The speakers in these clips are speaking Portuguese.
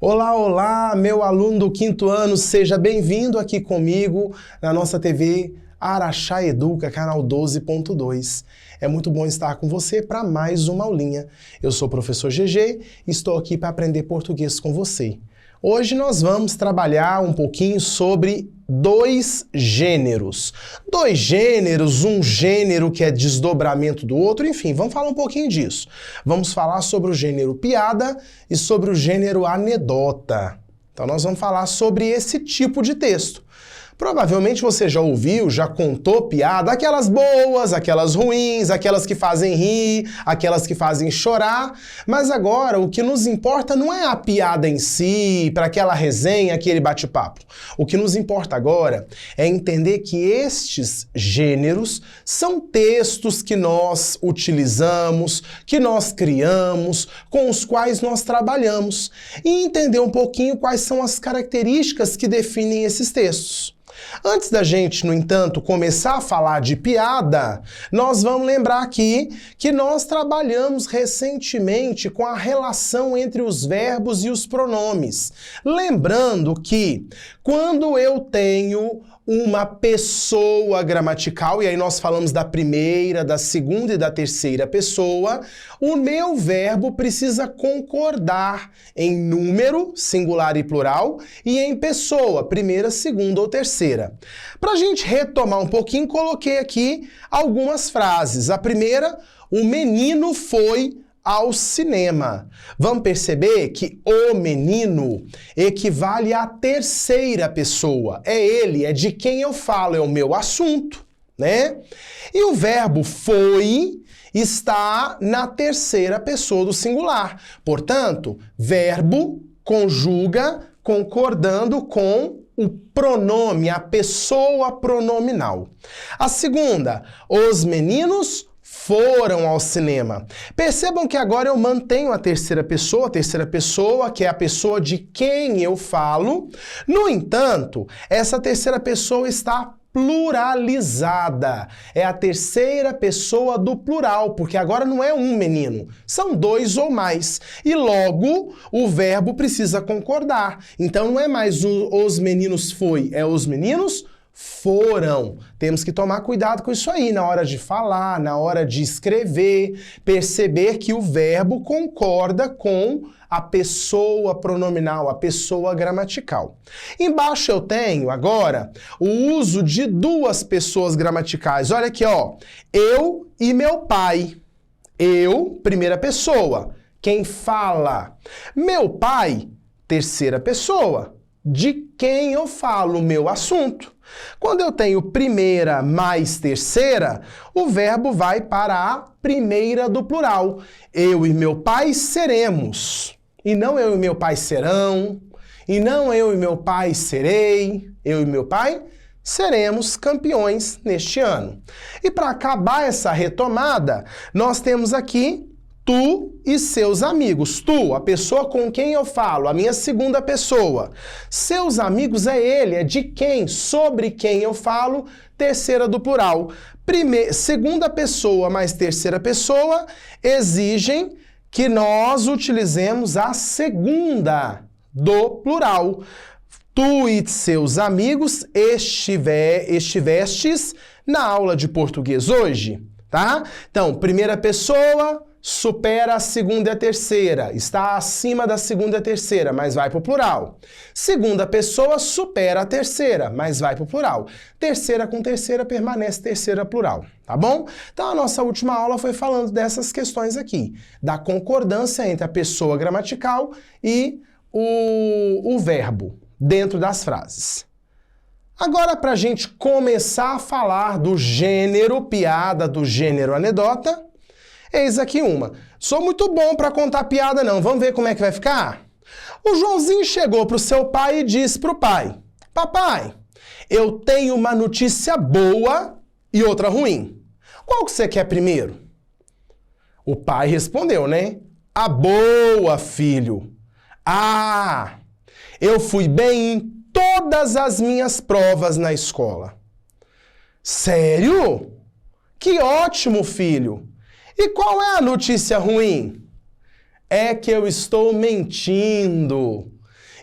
Olá, olá, meu aluno do 5º ano, seja bem-vindo aqui comigo na nossa TV Araxá Educa, canal 12.2. É muito bom estar com você para mais uma aulinha. Eu sou o professor GG e estou aqui para aprender português com você. Hoje nós vamos trabalhar um pouquinho sobre dois gêneros. Dois gêneros, um gênero que é desdobramento do outro, enfim, vamos falar um pouquinho disso. Vamos falar sobre o gênero piada e sobre o gênero anedota. Então nós vamos falar sobre esse tipo de texto. Provavelmente você já ouviu, já contou piada, aquelas boas, aquelas ruins, aquelas que fazem rir, aquelas que fazem chorar, mas agora o que nos importa não é a piada em si, para aquela resenha, aquele bate-papo. O que nos importa agora é entender que estes gêneros são textos que nós utilizamos, que nós criamos, com os quais nós trabalhamos, e entender um pouquinho quais são as características que definem esses textos. Antes da gente, no entanto, começar a falar de piada, nós vamos lembrar aqui que nós trabalhamos recentemente com a relação entre os verbos e os pronomes. Lembrando que quando eu tenho uma pessoa gramatical, e aí nós falamos da primeira, da segunda e da terceira pessoa, o meu verbo precisa concordar em número, singular e plural, e em pessoa, primeira, segunda ou terceira. Para a gente retomar um pouquinho, coloquei aqui algumas frases. A primeira, o menino foi ao cinema. Vamos perceber que o menino equivale à terceira pessoa. É ele, é de quem eu falo, é o meu assunto, né? E o verbo foi está na terceira pessoa do singular. Portanto, verbo conjuga concordando com o pronome, a pessoa pronominal. A segunda, os meninos foram ao cinema. Percebam que agora eu mantenho a terceira pessoa que é a pessoa de quem eu falo. No entanto, essa terceira pessoa está pluralizada. É a terceira pessoa do plural, porque agora não é um menino, são dois ou mais. E logo, o verbo precisa concordar. Então não é mais os meninos foi, é os meninos foram. Temos que tomar cuidado com isso aí, na hora de falar, na hora de escrever, perceber que o verbo concorda com a pessoa pronominal, a pessoa gramatical. Embaixo eu tenho, agora, o uso de duas pessoas gramaticais. Olha aqui, ó. Eu e meu pai. Eu, primeira pessoa. Quem fala? Meu pai, terceira pessoa. De quem eu falo, meu assunto. Quando eu tenho primeira mais terceira, o verbo vai para a primeira do plural. Eu e meu pai seremos. E não eu e meu pai serão. E não eu e meu pai serei. Eu e meu pai seremos campeões neste ano. E para acabar essa retomada, nós temos aqui tu e seus amigos. Tu, a pessoa com quem eu falo, a minha segunda pessoa. Seus amigos é ele, é de quem, sobre quem eu falo, terceira do plural. Segunda pessoa mais terceira pessoa exigem que nós utilizemos a segunda do plural. Tu e seus amigos estivestes na aula de português hoje, tá? Então, primeira pessoa supera a segunda e a terceira, está acima da segunda e a terceira, mas vai para o plural. Segunda pessoa supera a terceira, mas vai para o plural. Terceira com terceira permanece terceira plural, tá bom? Então a nossa última aula foi falando dessas questões aqui, da concordância entre a pessoa gramatical e o verbo dentro das frases. Agora, para a gente começar a falar do gênero piada, do gênero anedota, eis aqui uma. Sou muito bom para contar piada não, vamos ver como é que vai ficar? O Joãozinho chegou para o seu pai e disse para o pai: papai, eu tenho uma notícia boa e outra ruim. Qual que você quer primeiro? O pai respondeu, né? A boa, filho. Ah, eu fui bem em todas as minhas provas na escola. Sério? Que ótimo, filho. E qual é a notícia ruim? É que eu estou mentindo.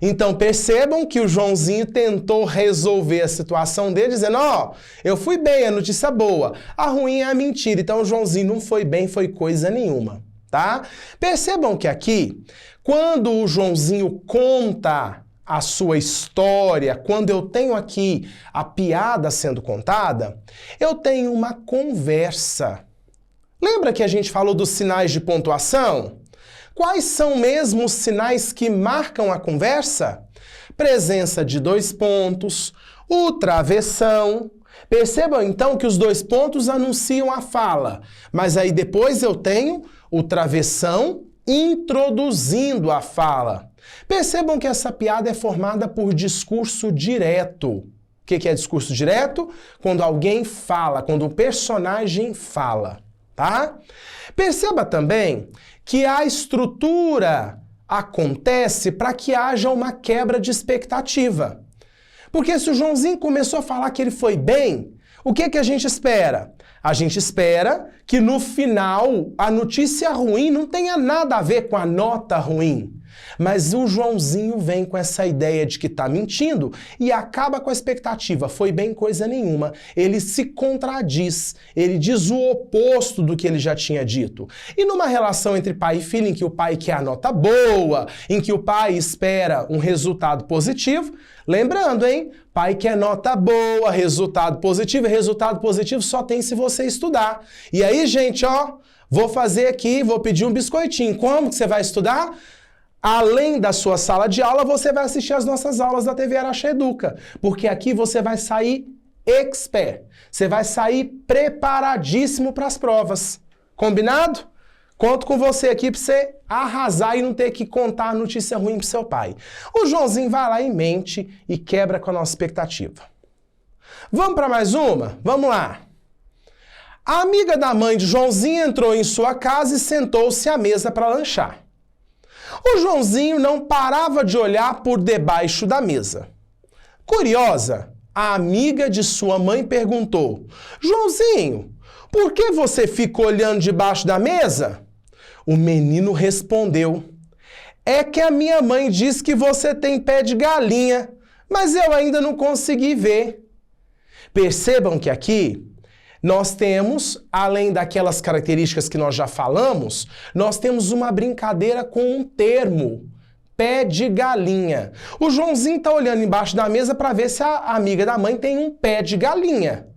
Então percebam que o Joãozinho tentou resolver a situação dele dizendo, ó, eu fui bem, a notícia boa, a ruim é a mentira. Então o Joãozinho não foi bem, foi coisa nenhuma, tá? Percebam que aqui, quando o Joãozinho conta a sua história, quando eu tenho aqui a piada sendo contada, eu tenho uma conversa. Lembra que a gente falou dos sinais de pontuação? Quais são mesmo os sinais que marcam a conversa? Presença de 2 pontos, o travessão. Percebam então que os 2 pontos anunciam a fala, mas aí depois eu tenho o travessão introduzindo a fala. Percebam que essa piada é formada por discurso direto. O que é discurso direto? Quando alguém fala, quando o personagem fala, tá? Perceba também que a estrutura acontece para que haja uma quebra de expectativa. Porque se o Joãozinho começou a falar que ele foi bem, o que a gente espera? A gente espera que no final a notícia ruim não tenha nada a ver com a nota ruim. Mas o Joãozinho vem com essa ideia de que está mentindo e acaba com a expectativa. Foi bem coisa nenhuma. Ele se contradiz, ele diz o oposto do que ele já tinha dito. E numa relação entre pai e filho, em que o pai quer a nota boa, em que o pai espera um resultado positivo, lembrando, hein? Pai quer nota boa, resultado positivo só tem se você estudar. E aí, gente, ó, vou fazer aqui, vou pedir um biscoitinho. Como que você vai estudar? Além da sua sala de aula, você vai assistir as nossas aulas da TV Araxá Educa, porque aqui você vai sair expert, você vai sair preparadíssimo para as provas. Combinado? Conto com você aqui para você arrasar e não ter que contar a notícia ruim para seu pai. O Joãozinho vai lá e mente e quebra com a nossa expectativa. Vamos para mais uma? Vamos lá. A amiga da mãe de Joãozinho entrou em sua casa e sentou-se à mesa para lanchar. O Joãozinho não parava de olhar por debaixo da mesa. Curiosa, a amiga de sua mãe perguntou: Joãozinho, por que você fica olhando debaixo da mesa? O menino respondeu: é que a minha mãe diz que você tem pé de galinha, mas eu ainda não consegui ver. Percebam que aqui nós temos, além daquelas características que nós já falamos, nós temos uma brincadeira com um termo, pé de galinha. O Joãozinho está olhando embaixo da mesa para ver se a amiga da mãe tem um pé de galinha.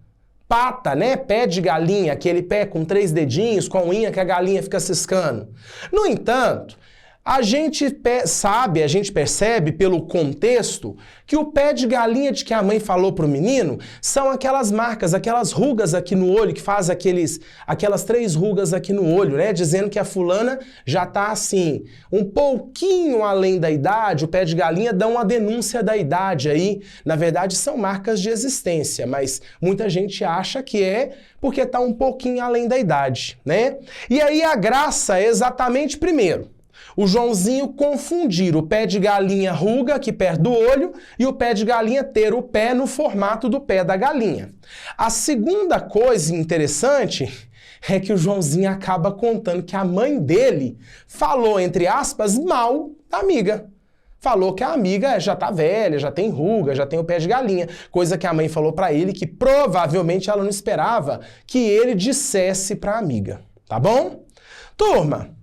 Pata, né? Pé de galinha, aquele pé com 3 dedinhos, com a unha que a galinha fica ciscando. No entanto, a gente percebe pelo contexto que o pé de galinha de que a mãe falou para o menino são aquelas marcas, aquelas rugas aqui no olho, que faz aquelas 3 rugas aqui no olho, né? Dizendo que a fulana já está assim, um pouquinho além da idade. O pé de galinha dá uma denúncia da idade aí. Na verdade, são marcas de existência, mas muita gente acha que é porque está um pouquinho além da idade, né? E aí a graça é exatamente primeiro o Joãozinho confundir o pé de galinha ruga aqui perto do olho e o pé de galinha ter o pé no formato do pé da galinha. A segunda coisa interessante é que o Joãozinho acaba contando que a mãe dele falou, entre aspas, mal da amiga. Falou que a amiga já tá velha, já tem ruga, já tem o pé de galinha. Coisa que a mãe falou pra ele que provavelmente ela não esperava que ele dissesse pra amiga. Tá bom? Turma,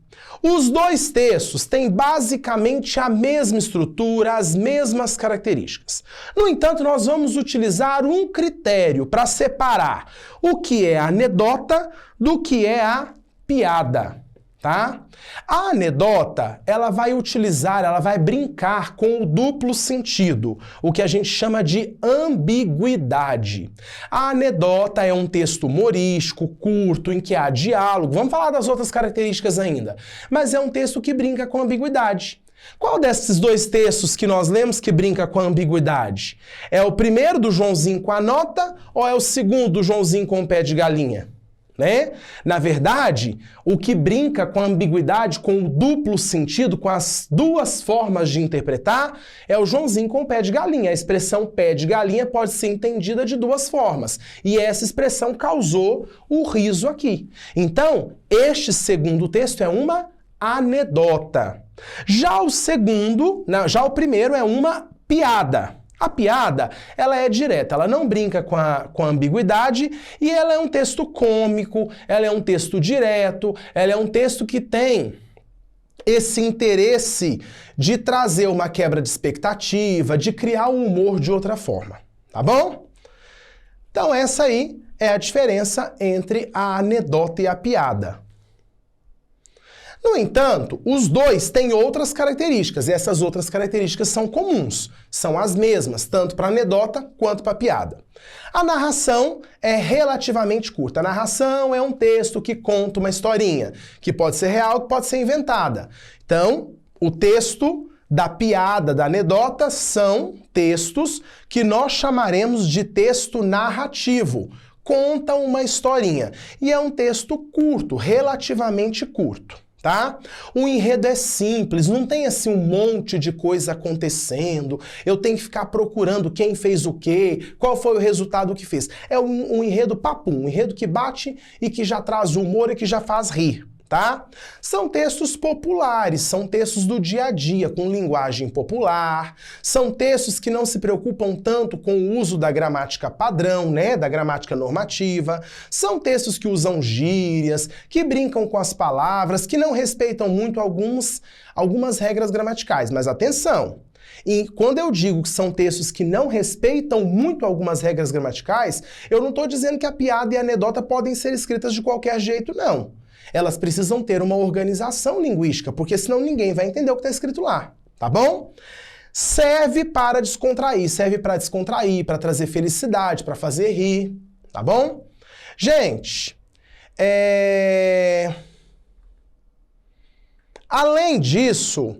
os 2 textos têm basicamente a mesma estrutura, as mesmas características. No entanto, nós vamos utilizar um critério para separar o que é a anedota do que é a piada, tá? A anedota, ela vai brincar com o duplo sentido, o que a gente chama de ambiguidade. A anedota é um texto humorístico, curto, em que há diálogo. Vamos falar das outras características ainda. Mas é um texto que brinca com ambiguidade. Qual desses 2 textos que nós lemos que brinca com a ambiguidade? É o primeiro do Joãozinho com a nota ou é o segundo do Joãozinho com o pé de galinha? Né? Na verdade, o que brinca com a ambiguidade, com o duplo sentido, com as 2 formas de interpretar, é o Joãozinho com o pé de galinha. A expressão pé de galinha pode ser entendida de 2 formas. E essa expressão causou o riso aqui. Então, este segundo texto é uma anedota. Já o primeiro é uma piada. A piada, ela é direta, ela não brinca com a ambiguidade e ela é um texto cômico, ela é um texto direto, ela é um texto que tem esse interesse de trazer uma quebra de expectativa, de criar o humor de outra forma, tá bom? Então essa aí é a diferença entre a anedota e a piada. No entanto, os dois têm outras características, e essas outras características são comuns, são as mesmas, tanto para a anedota quanto para a piada. A narração é relativamente curta. A narração é um texto que conta uma historinha, que pode ser real, que pode ser inventada. Então, o texto da piada, da anedota, são textos que nós chamaremos de texto narrativo. Conta uma historinha. E é um texto curto, relativamente curto. Tá? O enredo é simples, não tem assim um monte de coisa acontecendo, eu tenho que ficar procurando quem fez o quê, qual foi o resultado que fez. É um enredo papum, um enredo que bate e que já traz humor e que já faz rir. Tá? São textos populares, são textos do dia a dia, com linguagem popular, são textos que não se preocupam tanto com o uso da gramática padrão, né, da gramática normativa, são textos que usam gírias, que brincam com as palavras, que não respeitam muito algumas regras gramaticais, mas atenção! E quando eu digo que são textos que não respeitam muito algumas regras gramaticais, eu não estou dizendo que a piada e a anedota podem ser escritas de qualquer jeito, não. Elas precisam ter uma organização linguística, porque senão ninguém vai entender o que está escrito lá, tá bom? Serve para descontrair, para trazer felicidade, para fazer rir, tá bom? Gente, além disso,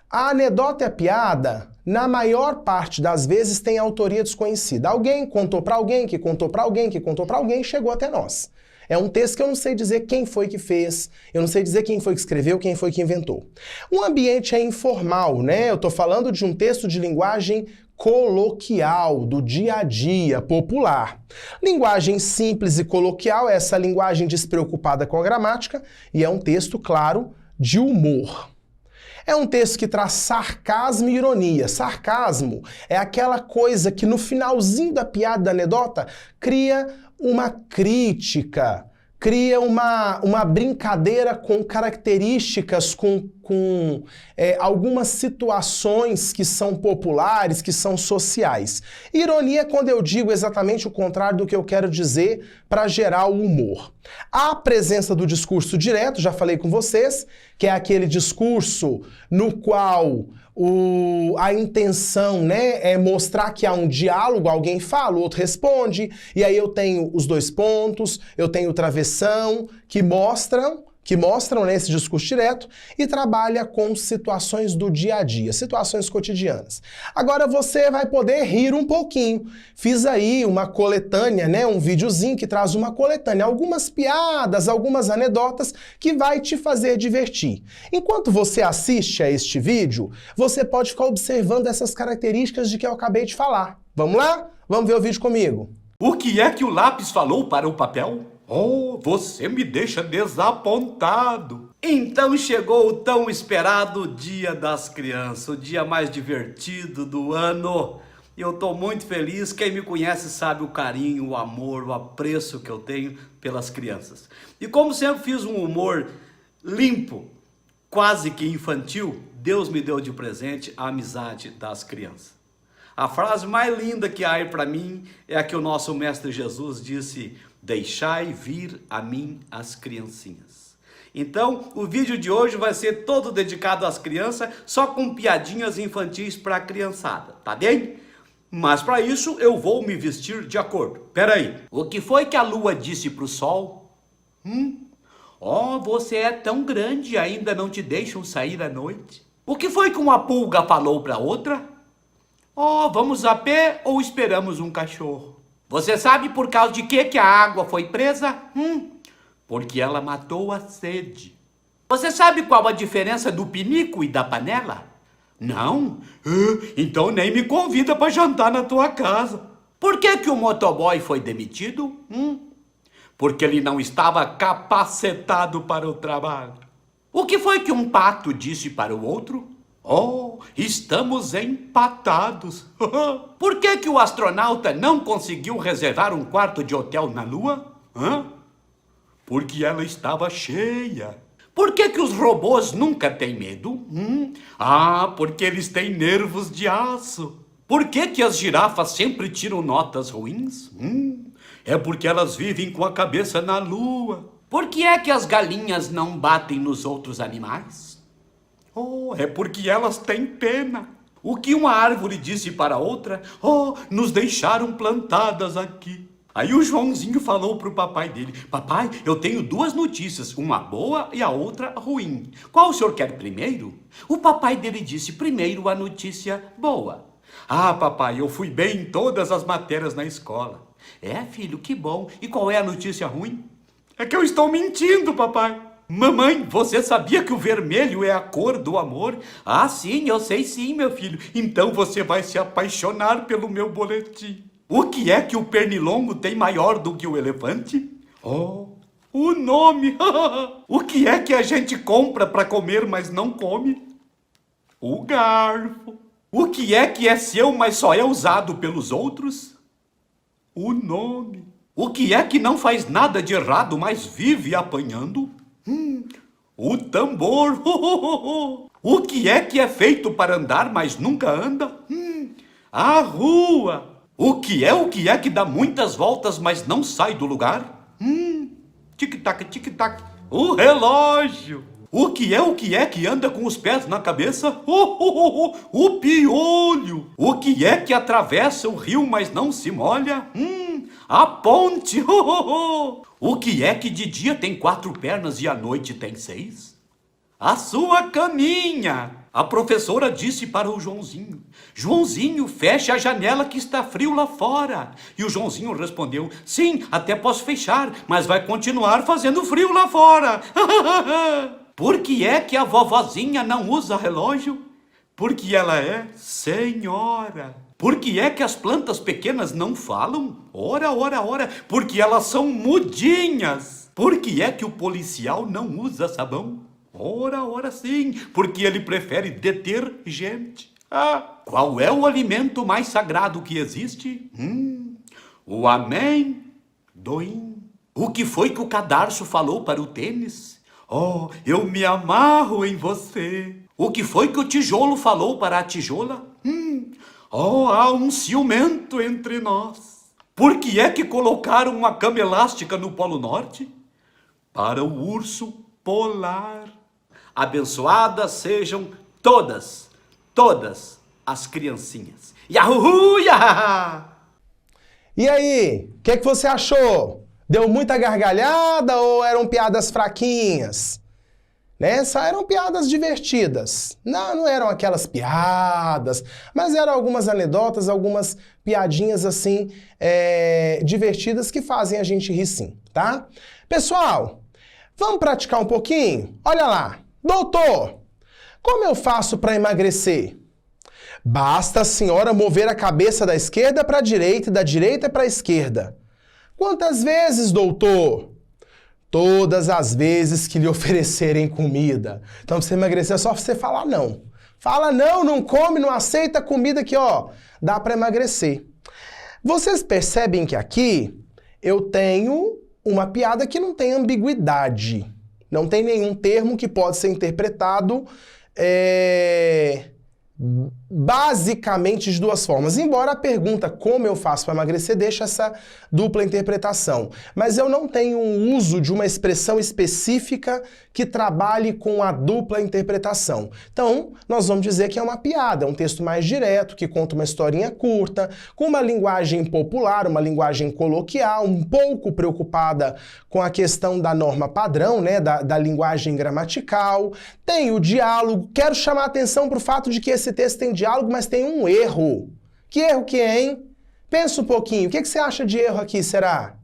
a anedota e a piada, na maior parte das vezes, tem autoria desconhecida. Alguém contou para alguém, que contou para alguém, que contou para alguém e chegou até nós. É um texto que eu não sei dizer quem foi que fez, eu não sei dizer quem foi que escreveu, quem foi que inventou. O ambiente é informal, né? Eu estou falando de um texto de linguagem coloquial, do dia a dia, popular. Linguagem simples e coloquial é essa linguagem despreocupada com a gramática e é um texto, claro, de humor. É um texto que traz sarcasmo e ironia. Sarcasmo é aquela coisa que no finalzinho da piada, da anedota, cria uma crítica, cria uma brincadeira com características, com algumas situações que são populares, que são sociais. Ironia é quando eu digo exatamente o contrário do que eu quero dizer para gerar o humor. A presença do discurso direto, já falei com vocês, que é aquele discurso no qual a intenção, né, é mostrar que há um diálogo, alguém fala, o outro responde, e aí eu tenho os dois pontos, eu tenho o travessão, que mostram nesse discurso direto e trabalha com situações do dia a dia, situações cotidianas. Agora você vai poder rir um pouquinho. Fiz aí uma coletânea, né, um videozinho que traz uma coletânea, algumas piadas, algumas anedotas que vai te fazer divertir. Enquanto você assiste a este vídeo, você pode ficar observando essas características de que eu acabei de falar. Vamos lá? Vamos ver o vídeo comigo. O que é que o lápis falou para o papel? Oh, você me deixa desapontado. Então chegou o tão esperado Dia das Crianças, o dia mais divertido do ano. Eu estou muito feliz, quem me conhece sabe o carinho, o amor, o apreço que eu tenho pelas crianças. E como sempre fiz um humor limpo, quase que infantil, Deus me deu de presente a amizade das crianças. A frase mais linda que há aí para mim é a que o nosso Mestre Jesus disse: deixai vir a mim as criancinhas. Então, o vídeo de hoje vai ser todo dedicado às crianças, só com piadinhas infantis para a criançada, tá bem? Mas para isso eu vou me vestir de acordo. Peraí, o que foi que a lua disse para o sol? Oh, você é tão grande e ainda não te deixam sair à noite. O que foi que uma pulga falou para outra? Oh, vamos a pé ou esperamos um cachorro? Você sabe por causa de que a água foi presa? Porque ela matou a sede. Você sabe qual a diferença do pinico e da panela? Não? Então nem me convida para jantar na tua casa. Por que o motoboy foi demitido? Porque ele não estava capacitado para o trabalho. O que foi que um pato disse para o outro? Oh, estamos empatados. Por que o astronauta não conseguiu reservar um quarto de hotel na Lua? Porque ela estava cheia. Por que os robôs nunca têm medo? Porque eles têm nervos de aço. Por que as girafas sempre tiram notas ruins? É porque elas vivem com a cabeça na Lua. Por que é que as galinhas não batem nos outros animais? É porque elas têm pena. O que uma árvore disse para outra? Nos deixaram plantadas aqui. Aí o Joãozinho falou pro papai dele: papai, eu tenho duas notícias, uma boa e a outra ruim. Qual o senhor quer primeiro? O papai dele disse: primeiro a notícia boa. Papai, eu fui bem em todas as matérias na escola. É, filho, que bom. E qual é a notícia ruim? É que eu estou mentindo, papai. Mamãe, você sabia que o vermelho é a cor do amor? Sim, eu sei sim, meu filho. Então você vai se apaixonar pelo meu boletim. O que é que o pernilongo tem maior do que o elefante? O nome. O que é que a gente compra para comer, mas não come? O garfo. O que é seu, mas só é usado pelos outros? O nome. O que é que não faz nada de errado, mas vive apanhando? O tambor. O que é feito para andar, mas nunca anda? A rua. O que é que dá muitas voltas, mas não sai do lugar? Tic-tac, tic-tac. O relógio. O que é que anda com os pés na cabeça? O piolho. O que é que atravessa o rio, mas não se molha? A ponte. O que é que de dia tem 4 pernas e à noite tem 6? A sua caminha. A professora disse para o Joãozinho: Joãozinho, feche a janela que está frio lá fora. E o Joãozinho respondeu: sim, até posso fechar, mas vai continuar fazendo frio lá fora. Por que é que a vovozinha não usa relógio? Porque ela é senhora. Por que é que as plantas pequenas não falam? Ora, ora, ora, porque elas são mudinhas. Por que é que o policial não usa sabão? Ora, ora sim, porque ele prefere detergente. Qual é o alimento mais sagrado que existe? O amendoim. O que foi que o cadarço falou para o tênis? Eu me amarro em você. O que foi que o tijolo falou para a tijola? Há um ciumento entre nós. Por que é que colocaram uma cama elástica no Polo Norte? Para o urso polar. Abençoadas sejam todas as criancinhas. Yahuhu, yahaha! E aí, o que você achou? Deu muita gargalhada ou eram piadas fraquinhas? Eram piadas divertidas. Não eram aquelas piadas, mas eram algumas anedotas, algumas piadinhas assim, divertidas que fazem a gente rir sim, tá? Pessoal, vamos praticar um pouquinho? Olha lá. Doutor, como eu faço para emagrecer? Basta a senhora mover a cabeça da esquerda para a direita e da direita para a esquerda. Quantas vezes, doutor? Todas as vezes que lhe oferecerem comida. Então, para você emagrecer, é só você falar não. Fala não, não come, não aceita comida que, dá para emagrecer. Vocês percebem que aqui eu tenho uma piada que não tem ambiguidade. Não tem nenhum termo que pode ser interpretado basicamente de duas formas. Embora a pergunta como eu faço para emagrecer deixa essa dupla interpretação. Mas eu não tenho um uso de uma expressão específica que trabalhe com a dupla interpretação. Então, nós vamos dizer que é uma piada, um texto mais direto, que conta uma historinha curta, com uma linguagem popular, uma linguagem coloquial, um pouco preocupada com a questão da norma padrão, da linguagem gramatical. Tem o diálogo. Quero chamar a atenção para o fato de que esse texto tem diálogo, mas tem um erro. Que erro que é, hein? Pensa um pouquinho. O que você acha de erro aqui, será?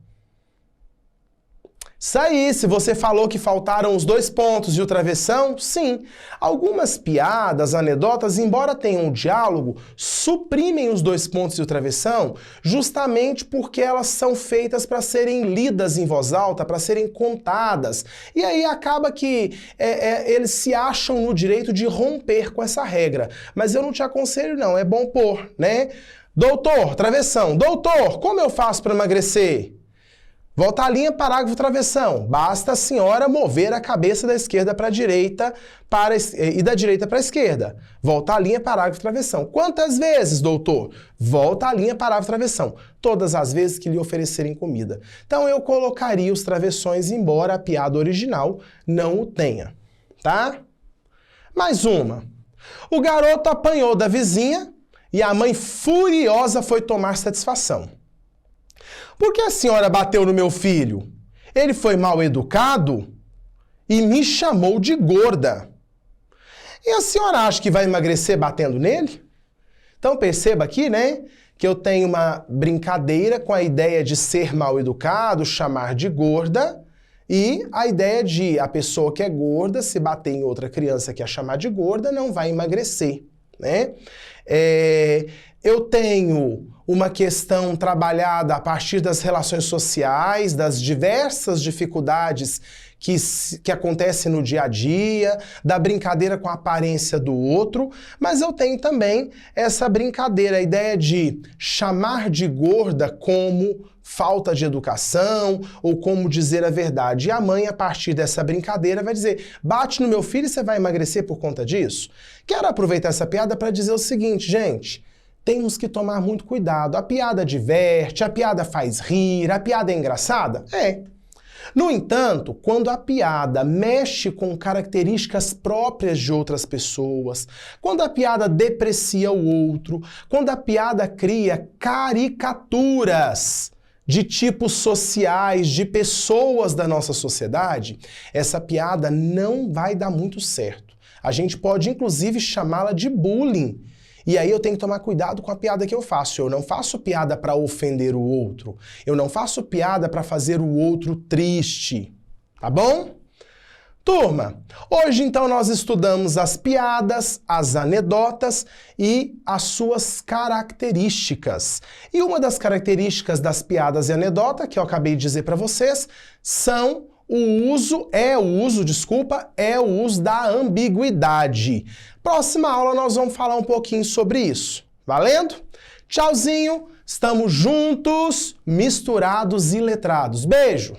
Isso aí, se você falou que faltaram os 2 pontos e o travessão, sim. Algumas piadas, anedotas, embora tenham um diálogo, suprimem os 2 pontos e o travessão justamente porque elas são feitas para serem lidas em voz alta, para serem contadas. E aí acaba que eles se acham no direito de romper com essa regra. Mas eu não te aconselho não, é bom pôr, né? Doutor, travessão. Doutor, como eu faço para emagrecer? Volta a linha, parágrafo, travessão. Basta a senhora mover a cabeça da esquerda para a direita e da direita para a esquerda. Volta a linha, parágrafo, travessão. Quantas vezes, doutor? Volta a linha, parágrafo, travessão. Todas as vezes que lhe oferecerem comida. Então eu colocaria os travessões, embora a piada original não o tenha. Tá? Mais uma. O garoto apanhou da vizinha e a mãe furiosa foi tomar satisfação. Por que a senhora bateu no meu filho? Ele foi mal educado e me chamou de gorda. E a senhora acha que vai emagrecer batendo nele? Então perceba aqui, né, que eu tenho uma brincadeira com a ideia de ser mal educado, chamar de gorda, e a ideia de a pessoa que é gorda, se bater em outra criança que a chamar de gorda, não vai emagrecer, né? Eu tenho uma questão trabalhada a partir das relações sociais, das diversas dificuldades que acontecem no dia a dia, da brincadeira com a aparência do outro, mas eu tenho também essa brincadeira, a ideia de chamar de gorda como falta de educação ou como dizer a verdade. E a mãe, a partir dessa brincadeira, vai dizer: bate no meu filho e você vai emagrecer por conta disso? Quero aproveitar essa piada para dizer o seguinte, gente. Temos que tomar muito cuidado. A piada diverte, a piada faz rir, a piada é engraçada? É. No entanto, quando a piada mexe com características próprias de outras pessoas, quando a piada deprecia o outro, quando a piada cria caricaturas de tipos sociais, de pessoas da nossa sociedade, essa piada não vai dar muito certo. A gente pode, inclusive, chamá-la de bullying. E aí eu tenho que tomar cuidado com a piada que eu faço. Eu não faço piada para ofender o outro. Eu não faço piada para fazer o outro triste. Tá bom? Turma, hoje então nós estudamos as piadas, as anedotas e as suas características. E uma das características das piadas e anedota, que eu acabei de dizer para vocês, é o uso da ambiguidade. Próxima aula nós vamos falar um pouquinho sobre isso. Valendo? Tchauzinho, estamos juntos, misturados e letrados. Beijo!